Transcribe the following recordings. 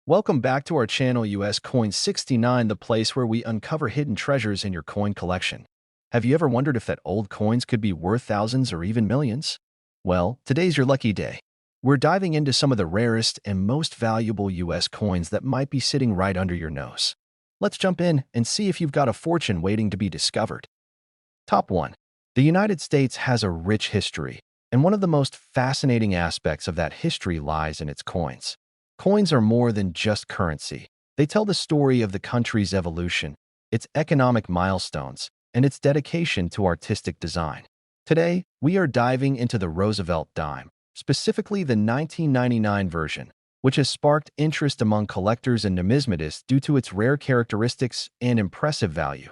Welcome back to our channel US Coin 69, the place where we uncover hidden treasures in your coin collection. Have you ever wondered if that old coins could be worth thousands or even millions? Well, today's your lucky day. We're diving into some of the rarest and most valuable US coins that might be sitting right under your nose. Let's jump in and see if you've got a fortune waiting to be discovered. Top 1. The United States has a rich history, and one of the most fascinating aspects of that history lies in its coins. Coins are more than just currency. They tell the story of the country's evolution, its economic milestones, and its dedication to artistic design. Today, we are diving into the Roosevelt dime, specifically the 1999 version, which has sparked interest among collectors and numismatists due to its rare characteristics and impressive value.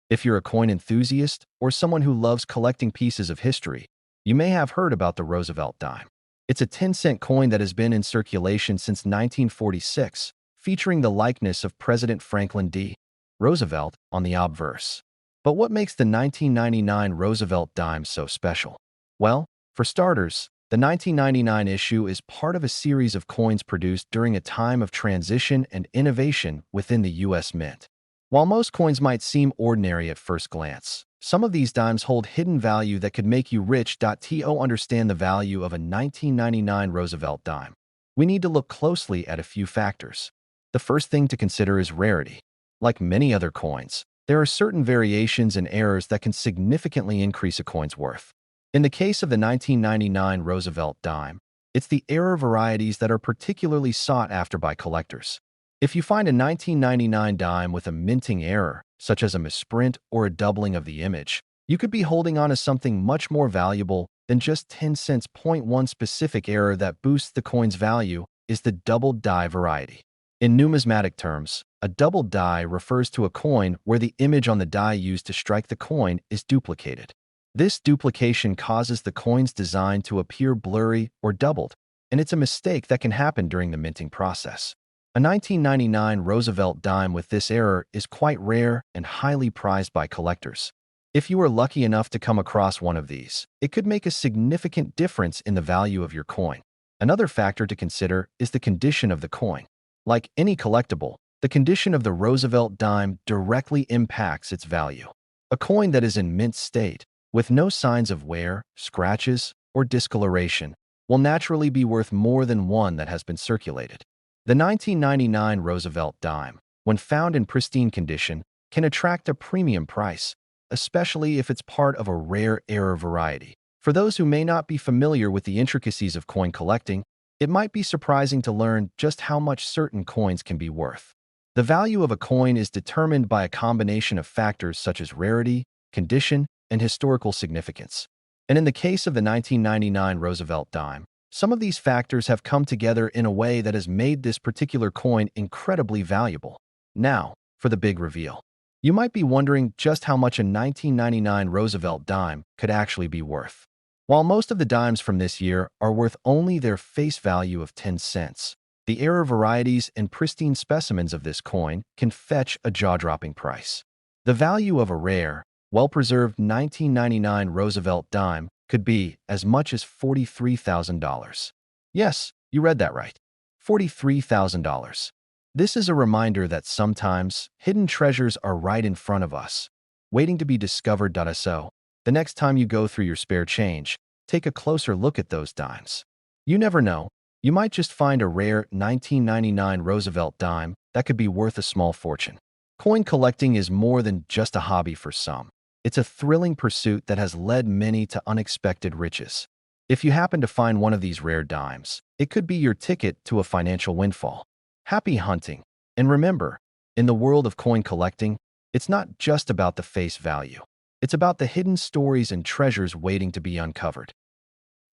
If you're a coin enthusiast or someone who loves collecting pieces of history, you may have heard about the Roosevelt dime. It's a 10-cent coin that has been in circulation since 1946, featuring the likeness of President Franklin D. Roosevelt on the obverse. But what makes the 1999 Roosevelt dime so special? Well, for starters, the 1999 issue is part of a series of coins produced during a time of transition and innovation within the U.S. Mint. While most coins might seem ordinary at first glance, some of these dimes hold hidden value that could make you rich. To understand the value of a 1999 Roosevelt dime, we need to look closely at a few factors. The first thing to consider is rarity. Like many other coins, there are certain variations and errors that can significantly increase a coin's worth. In the case of the 1999 Roosevelt dime, it's the error varieties that are particularly sought after by collectors. If you find a 1999 dime with a minting error, such as a misprint or a doubling of the image, you could be holding on to something much more valuable than just 10 cents. One specific error that boosts the coin's value is the doubled die variety. In numismatic terms, a doubled die refers to a coin where the image on the die used to strike the coin is duplicated. This duplication causes the coin's design to appear blurry or doubled, and it's a mistake that can happen during the minting process. A 1999 Roosevelt dime with this error is quite rare and highly prized by collectors. If you are lucky enough to come across one of these, it could make a significant difference in the value of your coin. Another factor to consider is the condition of the coin. Like any collectible, the condition of the Roosevelt dime directly impacts its value. A coin that is in mint state, with no signs of wear, scratches, or discoloration, will naturally be worth more than one that has been circulated. The 1999 Roosevelt dime, when found in pristine condition, can attract a premium price, especially if it's part of a rare error variety. For those who may not be familiar with the intricacies of coin collecting, it might be surprising to learn just how much certain coins can be worth. The value of a coin is determined by a combination of factors such as rarity, condition, and historical significance. And in the case of the 1999 Roosevelt dime, some of these factors have come together in a way that has made this particular coin incredibly valuable. Now, for the big reveal. You might be wondering just how much a 1999 Roosevelt dime could actually be worth. While most of the dimes from this year are worth only their face value of 10 cents, the error varieties and pristine specimens of this coin can fetch a jaw-dropping price. The value of a rare, well-preserved 1999 Roosevelt dime could be as much as $43,000. Yes, you read that right. $43,000. This is a reminder that sometimes hidden treasures are right in front of us, waiting to be discovered. So, the next time you go through your spare change, take a closer look at those dimes. You never know, you might just find a rare 1999 Roosevelt dime that could be worth a small fortune. Coin collecting is more than just a hobby for some. It's a thrilling pursuit that has led many to unexpected riches. If you happen to find one of these rare dimes, it could be your ticket to a financial windfall. Happy hunting! And remember, in the world of coin collecting, it's not just about the face value. It's about the hidden stories and treasures waiting to be uncovered.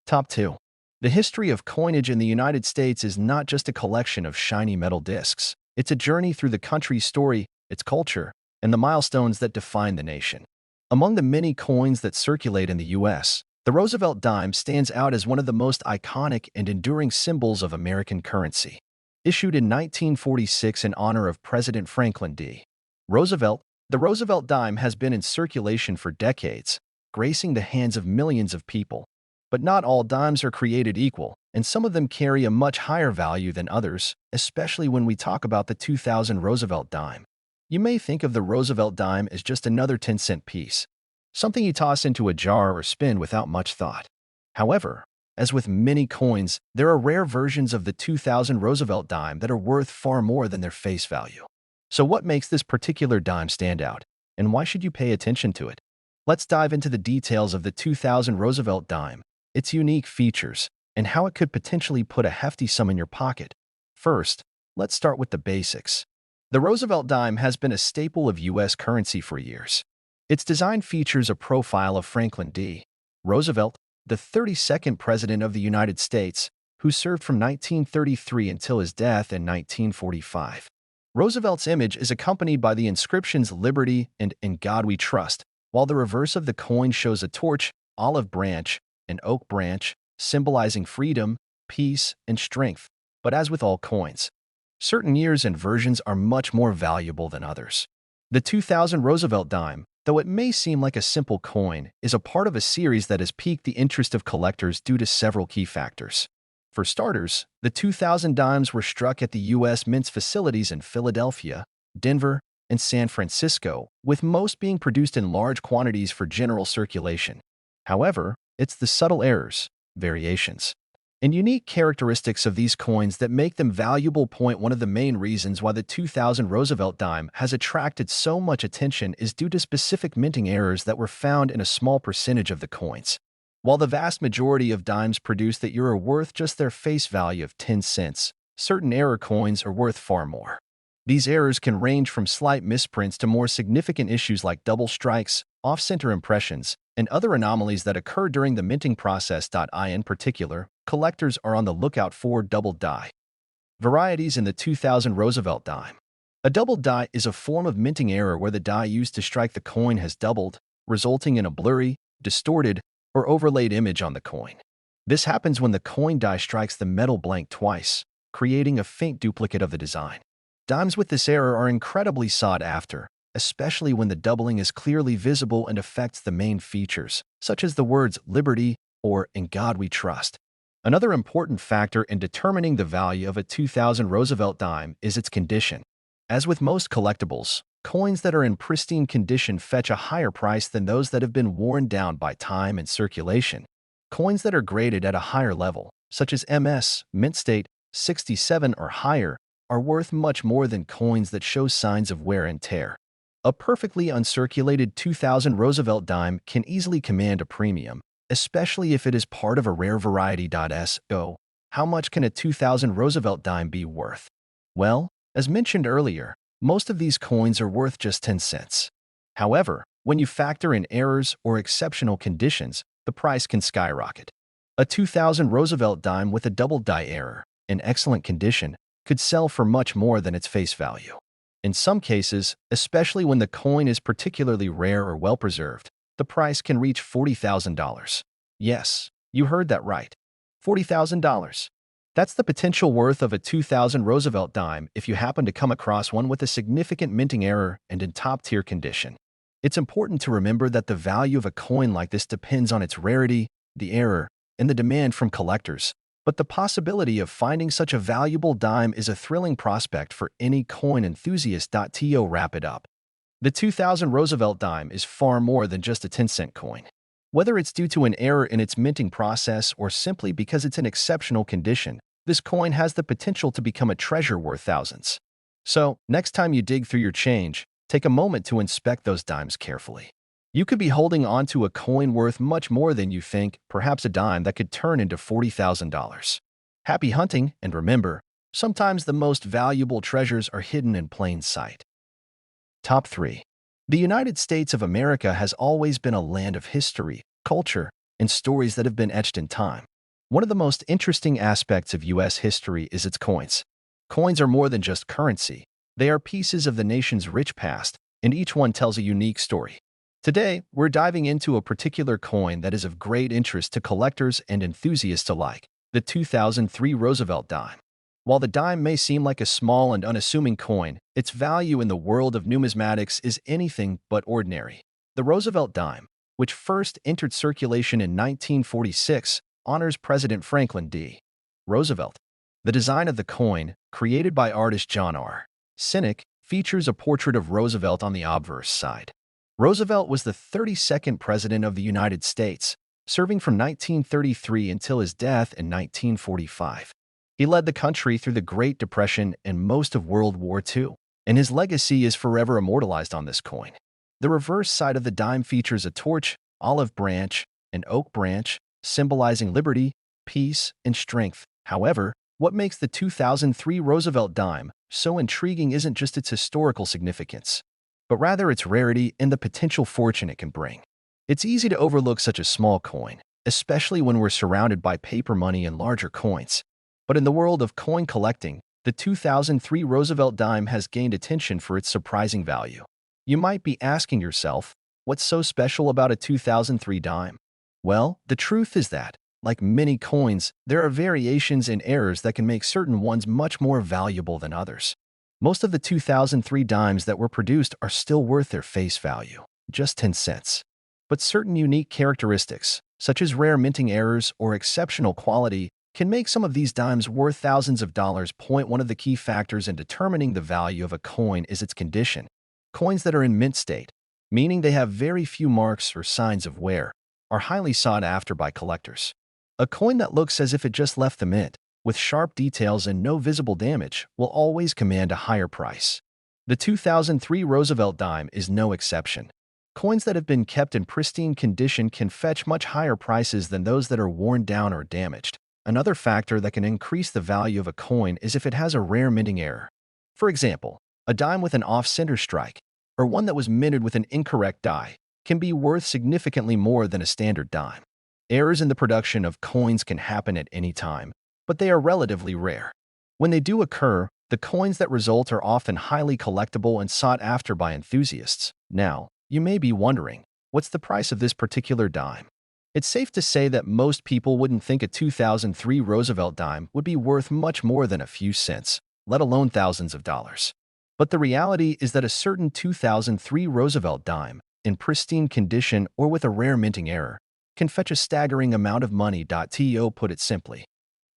Top 2. The history of coinage in the United States is not just a collection of shiny metal discs. It's a journey through the country's story, its culture, and the milestones that define the nation. Among the many coins that circulate in the U.S., the Roosevelt dime stands out as one of the most iconic and enduring symbols of American currency. Issued in 1946 in honor of President Franklin D. Roosevelt, the Roosevelt dime has been in circulation for decades, gracing the hands of millions of people. But not all dimes are created equal. and some of them carry a much higher value than others, especially when we talk about the 2000 Roosevelt dime. You may think of the Roosevelt dime as just another 10-cent piece, something you toss into a jar or spin without much thought. However, as with many coins, there are rare versions of the 2000 Roosevelt dime that are worth far more than their face value. So what makes this particular dime stand out, and why should you pay attention to it? Let's dive into the details of the 2000 Roosevelt dime, its unique features, and how it could potentially put a hefty sum in your pocket. First, let's start with the basics. The Roosevelt dime has been a staple of U.S. currency for years. Its design features a profile of Franklin D. Roosevelt, the 32nd President of the United States, who served from 1933 until his death in 1945. Roosevelt's image is accompanied by the inscriptions Liberty and In God We Trust, while the reverse of the coin shows a torch, olive branch, and oak branch, symbolizing freedom, peace, and strength. But as with all coins, certain years and versions are much more valuable than others. The 2000 Roosevelt dime, though it may seem like a simple coin, is a part of a series that has piqued the interest of collectors due to several key factors. For starters, the 2000 dimes were struck at the U.S. Mint's facilities in Philadelphia, Denver, and San Francisco, with most being produced in large quantities for general circulation. However, it's the subtle errors, variations, and unique characteristics of these coins that make them valuable. One of the main reasons why the 2000 Roosevelt dime has attracted so much attention is due to specific minting errors that were found in a small percentage of the coins. While the vast majority of dimes produced that year are worth just their face value of 10 cents, certain error coins are worth far more. These errors can range from slight misprints to more significant issues like double strikes, off-center impressions, and other anomalies that occur during the minting process. In particular, collectors are on the lookout for double die varieties in the 2000 Roosevelt dime. A double die is a form of minting error where the die used to strike the coin has doubled, resulting in a blurry, distorted, or overlaid image on the coin. This happens when the coin die strikes the metal blank twice, creating a faint duplicate of the design. Dimes with this error are incredibly sought after, especially when the doubling is clearly visible and affects the main features, such as the words Liberty or In God We Trust. Another important factor in determining the value of a 2000 Roosevelt dime is its condition. As with most collectibles, coins that are in pristine condition fetch a higher price than those that have been worn down by time and circulation. Coins that are graded at a higher level, such as MS, mint state, 67 or higher, are worth much more than coins that show signs of wear and tear. A perfectly uncirculated 2000 Roosevelt dime can easily command a premium, especially if it is part of a rare variety. So, how much can a 2000 Roosevelt dime be worth? Well, as mentioned earlier, most of these coins are worth just 10 cents. However, when you factor in errors or exceptional conditions, the price can skyrocket. A 2000 Roosevelt dime with a double die error, in excellent condition, could sell for much more than its face value. In some cases, especially when the coin is particularly rare or well-preserved, the price can reach $40,000. Yes, you heard that right. $40,000. That's the potential worth of a 2000 Roosevelt dime if you happen to come across one with a significant minting error and in top-tier condition. It's important to remember that the value of a coin like this depends on its rarity, the error, and the demand from collectors. But the possibility of finding such a valuable dime is a thrilling prospect for any coin enthusiast. To wrap it up, the 2000 Roosevelt dime is far more than just a 10-cent coin. Whether it's due to an error in its minting process or simply because it's in exceptional condition, this coin has the potential to become a treasure worth thousands. So, next time you dig through your change, take a moment to inspect those dimes carefully. You could be holding onto a coin worth much more than you think, perhaps a dime that could turn into $40,000. Happy hunting, and remember, sometimes the most valuable treasures are hidden in plain sight. Top 3. The United States of America has always been a land of history, culture, and stories that have been etched in time. One of the most interesting aspects of U.S. history is its coins. Coins are more than just currency. They are pieces of the nation's rich past, and each one tells a unique story. Today, we're diving into a particular coin that is of great interest to collectors and enthusiasts alike, the 2003 Roosevelt dime. While the dime may seem like a small and unassuming coin, its value in the world of numismatics is anything but ordinary. The Roosevelt dime, which first entered circulation in 1946, honors President Franklin D. Roosevelt. The design of the coin, created by artist John R. Cynic, features a portrait of Roosevelt on the obverse side. Roosevelt was the 32nd President of the United States, serving from 1933 until his death in 1945. He led the country through the Great Depression and most of World War II, and his legacy is forever immortalized on this coin. The reverse side of the dime features a torch, olive branch, and oak branch, symbolizing liberty, peace, and strength. However, what makes the 2003 Roosevelt dime so intriguing isn't just its historical significance, but rather its rarity and the potential fortune it can bring. It's easy to overlook such a small coin, especially when we're surrounded by paper money and larger coins. But in the world of coin collecting, the 2003 Roosevelt dime has gained attention for its surprising value. You might be asking yourself, what's so special about a 2003 dime? Well, the truth is that, like many coins, there are variations and errors that can make certain ones much more valuable than others. Most of the 2003 dimes that were produced are still worth their face value, just 10 cents. But certain unique characteristics, such as rare minting errors or exceptional quality, can make some of these dimes worth thousands of dollars. One of the key factors in determining the value of a coin is its condition. Coins that are in mint state, meaning they have very few marks or signs of wear, are highly sought after by collectors. A coin that looks as if it just left the mint, with sharp details and no visible damage, will always command a higher price. The 2003 Roosevelt dime is no exception. Coins that have been kept in pristine condition can fetch much higher prices than those that are worn down or damaged. Another factor that can increase the value of a coin is if it has a rare minting error. For example, a dime with an off-center strike, or one that was minted with an incorrect die, can be worth significantly more than a standard dime. Errors in the production of coins can happen at any time, but they are relatively rare. When they do occur, the coins that result are often highly collectible and sought after by enthusiasts. Now, you may be wondering, what's the price of this particular dime? It's safe to say that most people wouldn't think a 2003 Roosevelt dime would be worth much more than a few cents, let alone thousands of dollars. But the reality is that a certain 2003 Roosevelt dime, in pristine condition or with a rare minting error, can fetch a staggering amount of money. To put it simply,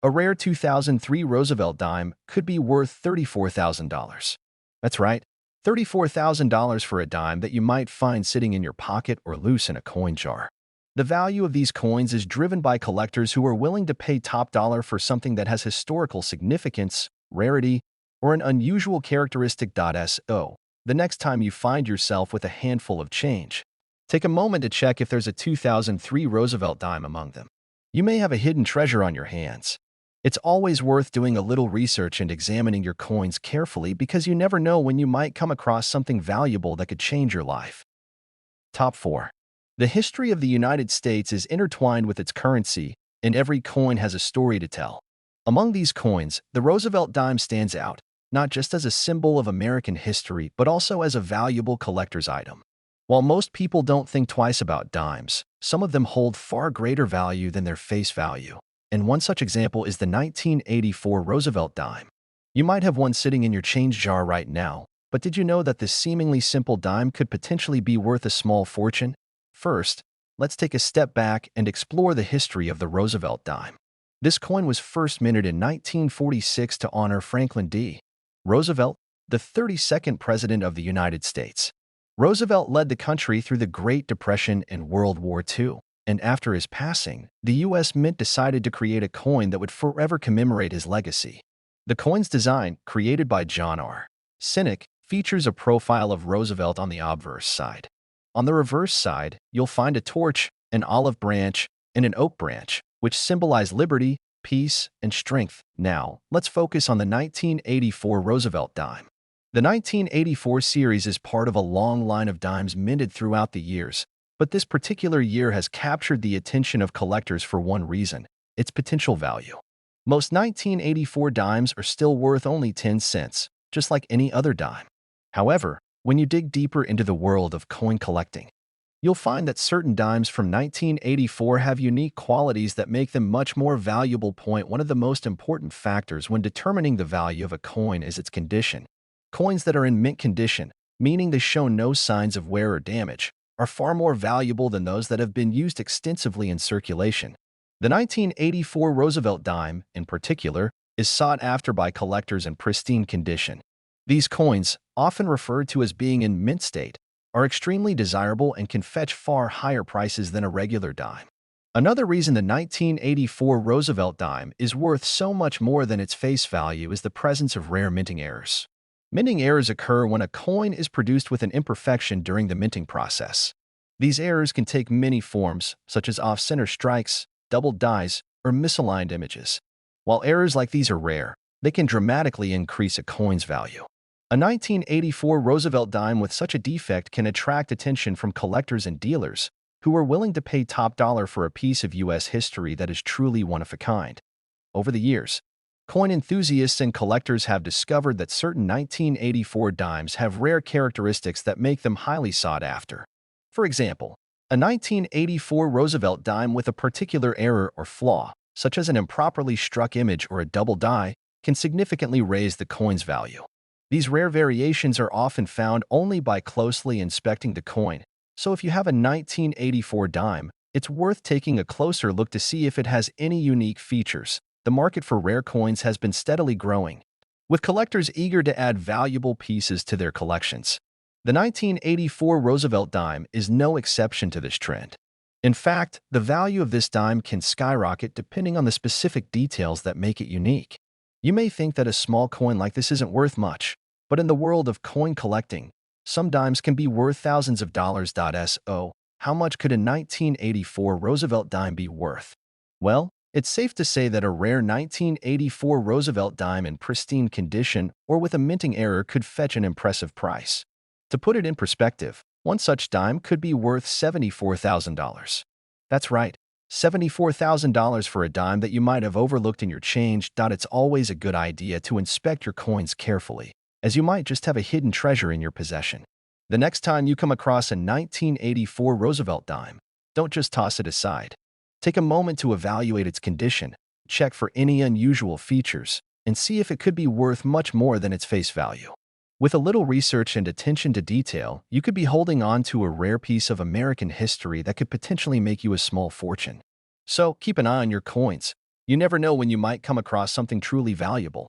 a rare 2003 Roosevelt dime could be worth $34,000. That's right, $34,000 for a dime that you might find sitting in your pocket or loose in a coin jar. The value of these coins is driven by collectors who are willing to pay top dollar for something that has historical significance, rarity, or an unusual characteristic. So, the next time you find yourself with a handful of change, take a moment to check if there's a 2003 Roosevelt dime among them. You may have a hidden treasure on your hands. It's always worth doing a little research and examining your coins carefully because you never know when you might come across something valuable that could change your life. Top 4. The history of the United States is intertwined with its currency, and every coin has a story to tell. Among these coins, the Roosevelt dime stands out, not just as a symbol of American history, but also as a valuable collector's item. While most people don't think twice about dimes, some of them hold far greater value than their face value. And one such example is the 1984 Roosevelt dime. You might have one sitting in your change jar right now, but did you know that this seemingly simple dime could potentially be worth a small fortune? First, let's take a step back and explore the history of the Roosevelt dime. This coin was first minted in 1946 to honor Franklin D. Roosevelt, the 32nd President of the United States. Roosevelt led the country through the Great Depression and World War II, and after his passing, the U.S. Mint decided to create a coin that would forever commemorate his legacy. The coin's design, created by John R. Cynic, features a profile of Roosevelt on the obverse side. On the reverse side, you'll find a torch, an olive branch, and an oak branch, which symbolize liberty, peace, and strength. Now, let's focus on the 1984 Roosevelt dime. The 1984 series is part of a long line of dimes minted throughout the years, but this particular year has captured the attention of collectors for one reason: its potential value. Most 1984 dimes are still worth only 10 cents, just like any other dime. However, when you dig deeper into the world of coin collecting, you'll find that certain dimes from 1984 have unique qualities that make them much more valuable. One of the most important factors when determining the value of a coin is its condition. Coins that are in mint condition, meaning they show no signs of wear or damage, are far more valuable than those that have been used extensively in circulation. The 1984 Roosevelt dime, in particular, is sought after by collectors in pristine condition. These coins, often referred to as being in mint state, are extremely desirable and can fetch far higher prices than a regular dime. Another reason the 1984 Roosevelt dime is worth so much more than its face value is the presence of rare minting errors. Minting errors occur when a coin is produced with an imperfection during the minting process. These errors can take many forms, such as off-center strikes, doubled dies, or misaligned images. While errors like these are rare, they can dramatically increase a coin's value. A 1984 Roosevelt dime with such a defect can attract attention from collectors and dealers, who are willing to pay top dollar for a piece of U.S. history that is truly one of a kind. Over the years, coin enthusiasts and collectors have discovered that certain 1984 dimes have rare characteristics that make them highly sought after. For example, a 1984 Roosevelt dime with a particular error or flaw, such as an improperly struck image or a double die, can significantly raise the coin's value. These rare variations are often found only by closely inspecting the coin, so if you have a 1984 dime, it's worth taking a closer look to see if it has any unique features. The market for rare coins has been steadily growing, with collectors eager to add valuable pieces to their collections. The 1984 Roosevelt dime is no exception to this trend. In fact, the value of this dime can skyrocket depending on the specific details that make it unique. You may think that a small coin like this isn't worth much, but in the world of coin collecting, some dimes can be worth thousands of dollars. So, how much could a 1984 Roosevelt dime be worth? Well, it's safe to say that a rare 1984 Roosevelt dime in pristine condition or with a minting error could fetch an impressive price. To put it in perspective, one such dime could be worth $74,000. That's right, $74,000 for a dime that you might have overlooked in your change. It's always a good idea to inspect your coins carefully, as you might just have a hidden treasure in your possession. The next time you come across a 1984 Roosevelt dime, don't just toss it aside. Take a moment to evaluate its condition, check for any unusual features, and see if it could be worth much more than its face value. With a little research and attention to detail, you could be holding on to a rare piece of American history that could potentially make you a small fortune. So keep an eye on your coins. You never know when you might come across something truly valuable.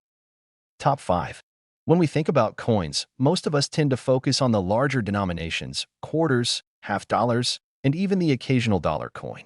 Top 5. When we think about coins, most of us tend to focus on the larger denominations, quarters, half dollars, and even the occasional dollar coin.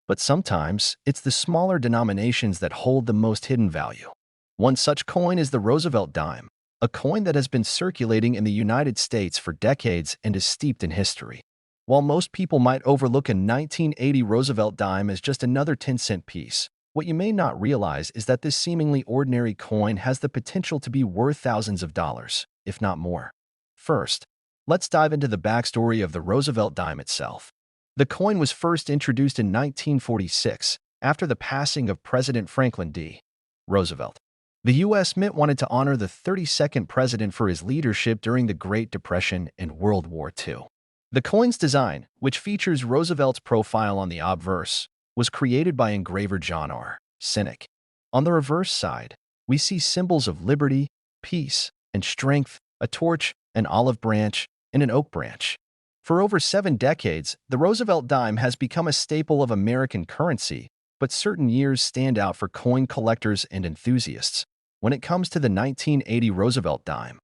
But sometimes, it's the smaller denominations that hold the most hidden value. One such coin is the Roosevelt dime, a coin that has been circulating in the United States for decades and is steeped in history. While most people might overlook a 1980 Roosevelt dime as just another 10-cent piece, what you may not realize is that this seemingly ordinary coin has the potential to be worth thousands of dollars, if not more. First, let's dive into the backstory of the Roosevelt dime itself. The coin was first introduced in 1946, after the passing of President Franklin D. Roosevelt. The U.S. Mint wanted to honor the 32nd president for his leadership during the Great Depression and World War II. The coin's design, which features Roosevelt's profile on the obverse, was created by engraver John R. Sinek. On the reverse side, we see symbols of liberty, peace, and strength, a torch, an olive branch, and an oak branch. For over 7 decades, the Roosevelt dime has become a staple of American currency, but certain years stand out for coin collectors and enthusiasts. When it comes to the 1980 Roosevelt dime,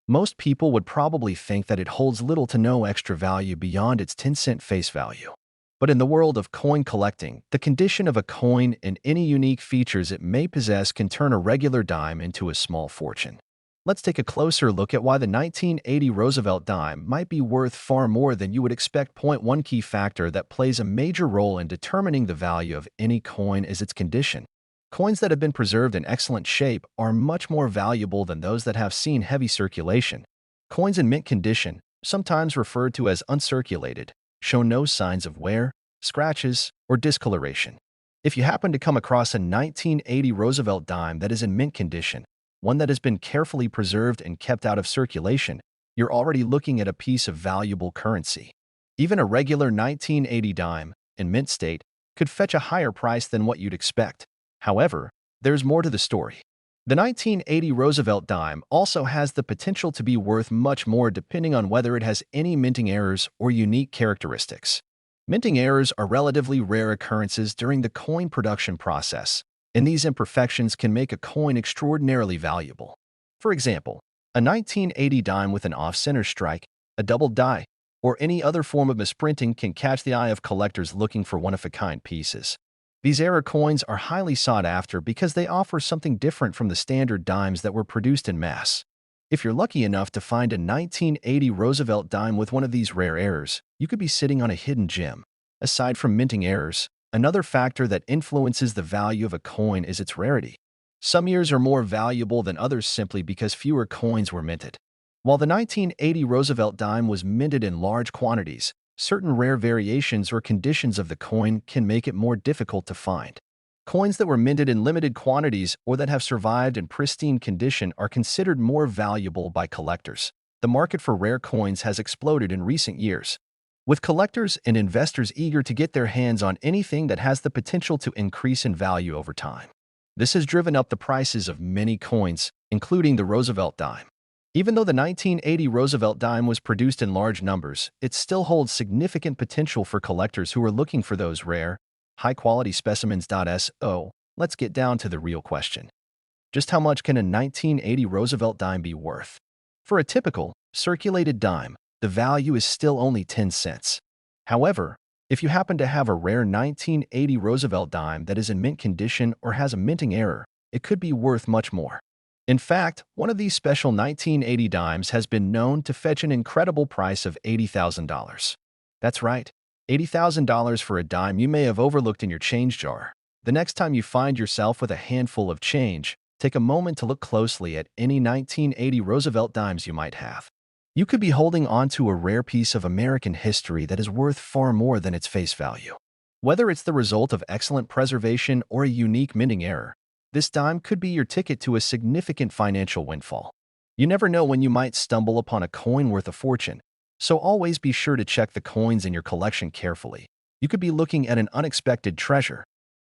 most people would probably think that it holds little to no extra value beyond its 10-cent face value. But in the world of coin collecting, the condition of a coin and any unique features it may possess can turn a regular dime into a small fortune. Let's take a closer look at why the 1980 Roosevelt dime might be worth far more than you would expect. One key factor that plays a major role in determining the value of any coin is its condition. Coins that have been preserved in excellent shape are much more valuable than those that have seen heavy circulation. Coins in mint condition, sometimes referred to as uncirculated, show no signs of wear, scratches, or discoloration. If you happen to come across a 1980 Roosevelt dime that is in mint condition, one that has been carefully preserved and kept out of circulation, you're already looking at a piece of valuable currency. Even a regular 1980 dime, in mint state, could fetch a higher price than what you'd expect. However, there's more to the story. The 1980 Roosevelt dime also has the potential to be worth much more depending on whether it has any minting errors or unique characteristics. Minting errors are relatively rare occurrences during the coin production process, and these imperfections can make a coin extraordinarily valuable. For example, a 1980 dime with an off-center strike, a double die, or any other form of misprinting can catch the eye of collectors looking for one-of-a-kind pieces. These error coins are highly sought after because they offer something different from the standard dimes that were produced in mass. If you're lucky enough to find a 1980 Roosevelt dime with one of these rare errors, you could be sitting on a hidden gem. Aside from minting errors, another factor that influences the value of a coin is its rarity. Some years are more valuable than others simply because fewer coins were minted. While the 1980 Roosevelt dime was minted in large quantities, certain rare variations or conditions of the coin can make it more difficult to find. Coins that were minted in limited quantities or that have survived in pristine condition are considered more valuable by collectors. The market for rare coins has exploded in recent years, with collectors and investors eager to get their hands on anything that has the potential to increase in value over time. This has driven up the prices of many coins, including the Roosevelt dime. Even though the 1980 Roosevelt dime was produced in large numbers, it still holds significant potential for collectors who are looking for those rare, high-quality specimens. So, let's get down to the real question. Just how much can a 1980 Roosevelt dime be worth? For a typical, circulated dime, the value is still only 10 cents. However, if you happen to have a rare 1980 Roosevelt dime that is in mint condition or has a minting error, it could be worth much more. In fact, one of these special 1980 dimes has been known to fetch an incredible price of $80,000. That's right, $80,000 for a dime you may have overlooked in your change jar. The next time you find yourself with a handful of change, take a moment to look closely at any 1980 Roosevelt dimes you might have. You could be holding onto a rare piece of American history that is worth far more than its face value. Whether it's the result of excellent preservation or a unique minting error, this dime could be your ticket to a significant financial windfall. You never know when you might stumble upon a coin worth a fortune, so always be sure to check the coins in your collection carefully. You could be looking at an unexpected treasure.